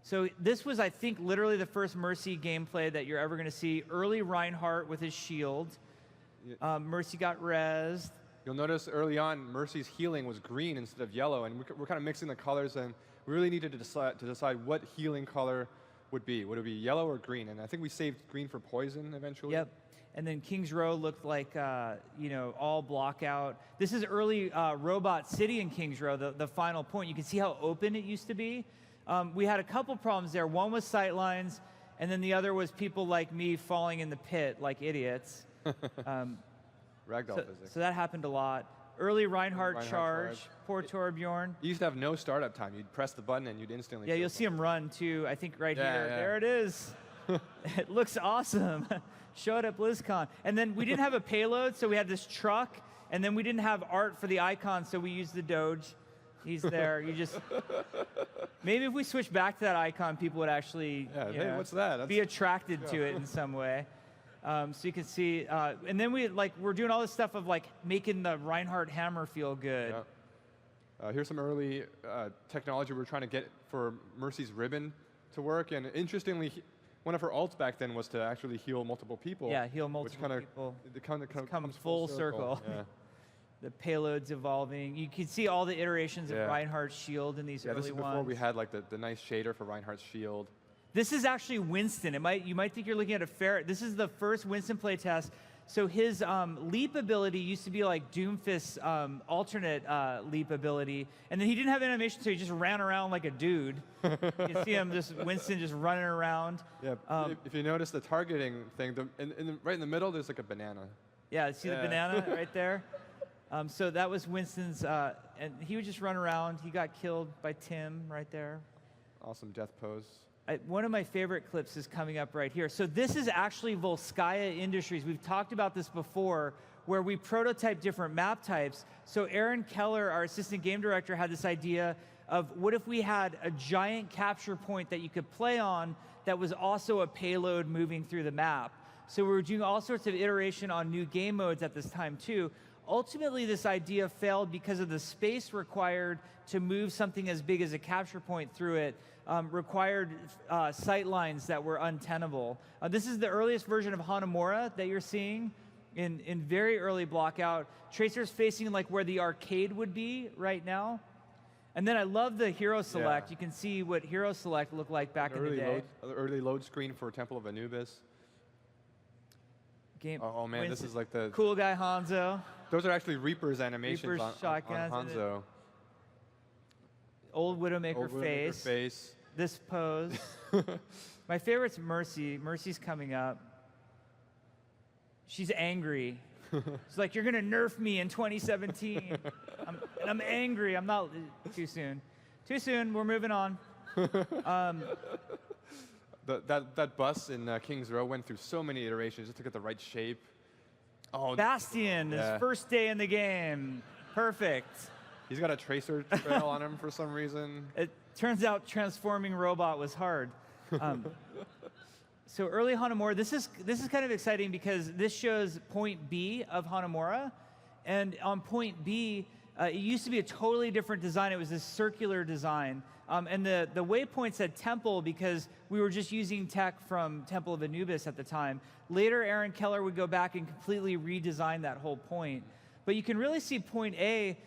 So this was, I think, literally the first Mercy gameplay that you're ever going to see. Early Reinhardt with his shield. Mercy got rezzed. You'll notice early on, Mercy's healing was green instead of yellow, and we're kind of mixing the colors, and we really needed to decide what healing color would be. Would it be yellow or green? And I think we saved green for poison eventually. Yep. And then King's Row looked like, you know, all block out. This is early Robot City in King's Row, the final point. You can see how open it used to be. We had a couple problems there. One was sightlines, and then the other was people like me falling in the pit like idiots. Ragdoll physics. So that happened a lot. Early Reinhardt charge. Poor Torbjorn. You used to have no startup time. You'd press the button and you'd instantly. Yeah, you'll see him run too. I think right here. Yeah. There it is. It looks awesome. Showed at BlizzCon. And then we didn't have a payload, so we had this truck. And then we didn't have art for the icon, so we used the Doge. He's there. You just maybe if we switch back to that icon, people would actually hey, what's that? Be attracted to it in some way. So you can see, and then we're doing all this stuff of like making the Reinhardt hammer feel good. Yeah. Here's some early technology we're trying to get for Mercy's ribbon to work. And interestingly, one of her ults back then was to actually heal multiple people. Yeah, heal multiple people. It kind of comes full circle. Yeah. The payload's evolving. You can see all the iterations of Reinhardt's shield in these early ones. This is before we had like the nice shader for Reinhardt's shield. This is actually Winston. You might think you're looking at a ferret. This is the first Winston playtest. So his leap ability used to be like Doomfist's alternate leap ability, and then he didn't have animation, so he just ran around like a dude. You see him, Winston just running around. Yeah. If you notice the targeting thing, right in the middle, there's like a banana. Yeah. See the banana right there. So that was Winston's, and he would just run around. He got killed by Tim right there. Awesome death pose. One of my favorite clips is coming up right here. So this is actually Volskaya Industries. We've talked about this before, where we prototype different map types. So Aaron Keller, our assistant game director, had this idea of what if we had a giant capture point that you could play on that was also a payload moving through the map. So we were doing all sorts of iteration on new game modes at this time too. Ultimately, this idea failed because of the space required to move something as big as a capture point through it. Required sight lines that were untenable. This is the earliest version of Hanamura that you're seeing in very early blockout. Tracer's facing like where the arcade would be right now. And then I love the hero select. You can see what hero select looked like back in the day. Early load screen for Temple of Anubis. Oh man, this is like the cool guy Hanzo. Those are actually Reaper's animations on Hanzo. Old Widowmaker face. This pose. My favorite's Mercy. Mercy's coming up. She's angry. She's like, you're going to nerf me in 2017. I'm angry. I'm not. Too soon. Too soon. We're moving on. That bus in King's Row went through so many iterations just to get the right shape. Oh, Bastion, his first day in the game. Perfect. He's got a tracer trail on him for some reason. It turns out transforming robot was hard. So early Hanamura, this is kind of exciting because this shows point B of Hanamura. And on point B, it used to be a totally different design. It was this circular design. And the waypoint said temple because we were just using tech from Temple of Anubis at the time. Later, Aaron Keller would go back and completely redesign that whole point. But you can really see point A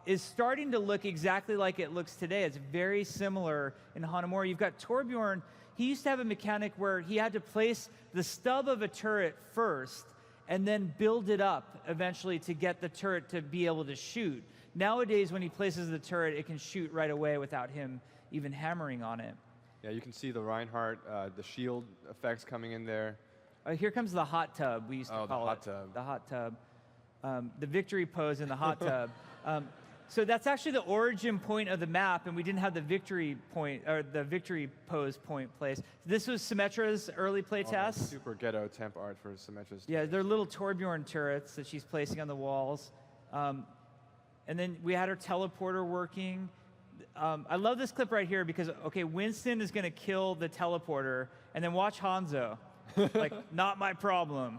is starting to look exactly like it looks today. It's very similar in Hanamura. You've got Torbjorn. He used to have a mechanic where he had to place the stub of a turret first and then build it up eventually to get the turret to be able to shoot. Nowadays, when he places the turret, it can shoot right away without him even hammering on it. Yeah, you can see the Reinhardt, the shield effects coming in there. Here comes the hot tub, we used to call it. The hot tub. The victory pose in the hot tub. So that's actually the origin point of the map, and we didn't have the victory point, or the victory pose point placed. This was Symmetra's early play test. Super ghetto temp art for Symmetra's. Yeah, they're little Torbjorn turrets that she's placing on the walls. And then we had her teleporter working. I love this clip right here because, okay, Winston is going to kill the teleporter, and then watch Hanzo. Like, not my problem.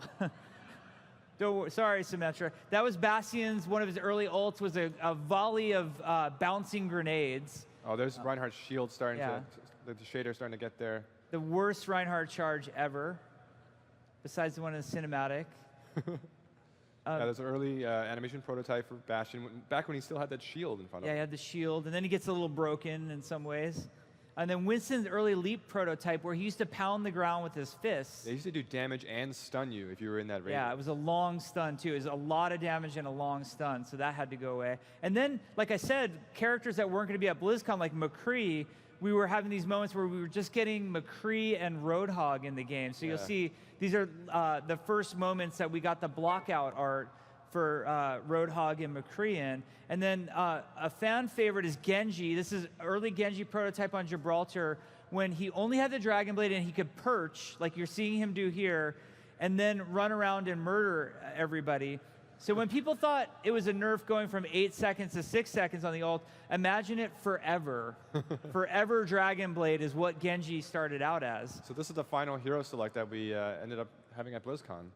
Sorry, Symmetra. That was Bastion's, one of his early ults was a volley of bouncing grenades. Oh, there's Reinhardt's shield starting to the shader's starting to get there. The worst Reinhardt charge ever, besides the one in the cinematic. Yeah, there's an early animation prototype for Bastion, back when he still had that shield in front of Yeah, him. he had the shield, and then he gets a little broken in some ways. And then Winston's early leap prototype, where he used to pound the ground with his fists. They used to do damage and stun you if you were in that raid. Yeah, it was a long stun, too. It was a lot of damage and a long stun, so that had to go away. And then, like I said, characters that weren't going to be at BlizzCon, like McCree, we were having these moments where we were just getting McCree and Roadhog in the game. So you'll see these are the first moments that we got the blockout art for Roadhog and McCree in. And then a fan favorite is Genji. This is early Genji prototype on Gibraltar when he only had the Dragon Blade and he could perch, like you're seeing him do here, and then run around and murder everybody. So when people thought it was a nerf going from 8 seconds to 6 seconds on the ult, imagine it forever. Forever Dragon Blade is what Genji started out as. So this is the final hero select that we ended up having at BlizzCon.